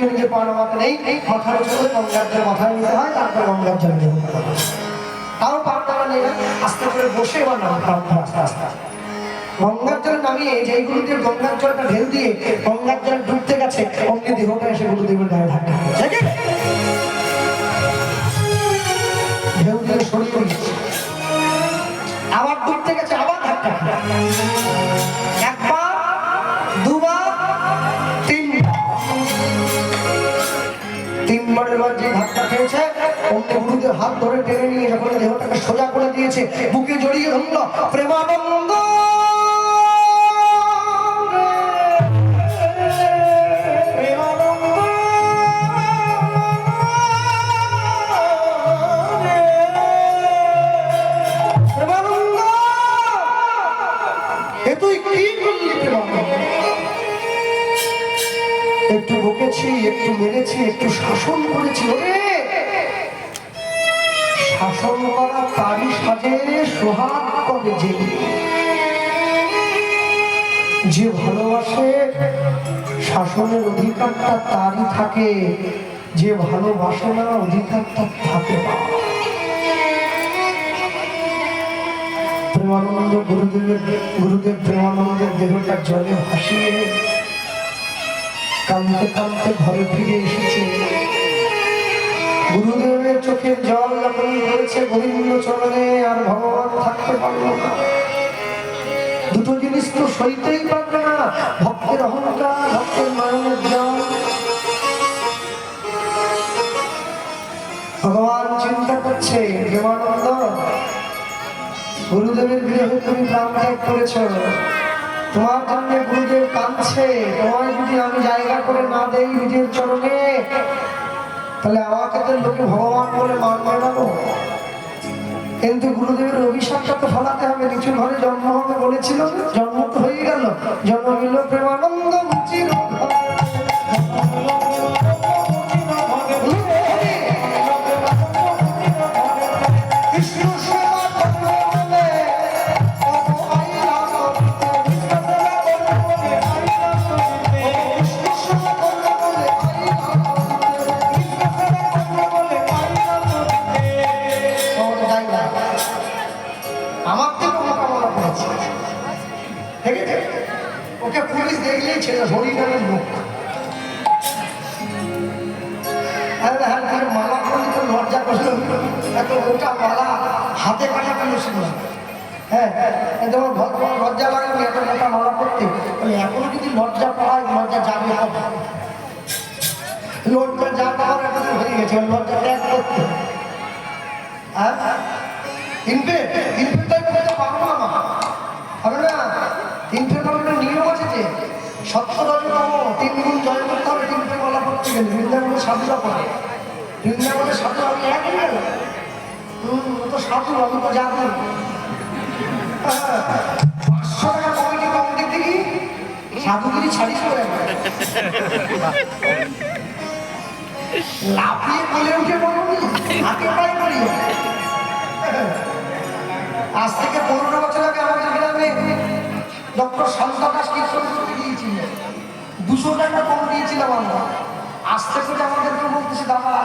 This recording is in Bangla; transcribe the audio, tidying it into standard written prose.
নিজে নিজে পা নামাতে নেই, মাথার উপরে গঙ্গার জল মাথায় নিতে হয়, তারপর গঙ্গার জল নিতে হয়। তাও পা নামা নেই, আস্তে করে বসে এবার নামতে হবে আস্তে আস্তে। গঙ্গার জল নামিয়ে যেই গুরুদেব গঙ্গার জলটা ঢেউ দিয়ে গঙ্গার জল ডুবতে গেছে, অমনি দেহটা এসে গুরুদেবের গায়ে ধাক্কা দিয়েছে। ঢেউ দিয়ে সরিয়ে দিচ্ছে, আবার ডুবতে গেছে, আবার ধাক্কা, একবার দুবার তিনবারের বার যে ধাক্কা খেয়েছে, অমনি গুরুদেব হাত ধরে টেনে নিয়ে যখন দেহটাকে সোজা করে দিয়েছে, বুকে জড়িয়ে ধরল প্রেমানন্দ। একটু বকেছি, একটু মেরেছি, একটু শাসন করেছি, শাসন করা তারই সাজে সোহাগ করে। যে ভালোবাসে শাসনের অধিকারটা তারই থাকে, যে ভালোবাসে না অধিকারটা থাকে না। প্রেমানন্দ গুরুদেব প্রেমানন্দের দেহটা জলে ভাসিয়ে কাঁদতে কাঁদতে ঘরে ফিরে এসেছে। গুরুদেবের চোখের জল যখন পড়েছে গোবিন্দ চরণে, আর ভগবান থাকতে পারল না। দুটো জিনিস তো সইতেই পারবে না, ভক্তের অহংকার, ভক্তের নয়নের জল। ভগবান চিন্তা করছে, প্রেমানন্দ গুরুদেবের বিরহে তুমি প্রাণ ত্যাগ করেছ, তোমার জন্য গুরুদেব কাঁদছে, তোমায় যদি আমি জায়গা করে না দেই নিজের চরণে, তাহলে আমাকে তো লোকে ভগবান বলে মানবে না। কিন্তু গুরুদেবের অভিশাপটা তো ফলাতে হবে, নিচু ঘরে জন্ম হবে বলেছিল, জন্ম তো হয়ে গেল, জন্ম নিল প্রেমানন্দ মুচির ঘরে। ওকে পুলিশ দেখলেই ছেলে হরিণের মুখ, মালা করলে তো লজ্জা করল, এত মোটা মালা হাতে কাটা কেন ছিল। হ্যাঁ, তোমার লজ্জা লাগে এত মোটা মালা করতে, এখনো যদি লজ্জা পায়, লজ্জা যাবে, লজ্জা যা পাওয়ার এখন হয়ে গেছে, লজ্জা ত্যাগ করতে। হ্যাঁ, পাবো না, হবে না। নিয়ম আছে যে ৩ গুণ জয় করতে হবে, 3টে গলা করতে গেলে। বৃন্দাবনের সাধুরা পড়ে, বৃন্দাবনের সাধু আমি এক গেল, তো সাধু আমি তো জানি। 500 টাকা কমিটি কমিটি দেখি সাধুগিরি ছাড়িস করে লাফিয়ে বলে উঠে বলবি হাতে পাই করি। আজ থেকে 15 বছর আগে আমাদের গ্রামে ডক্টর শান্ত দাস কীর্তন করতে গিয়েছিল, 200 টাকা কম দিয়েছিলাম আমরা। আস্তে করে আমাদেরকে বলতেছি দাদা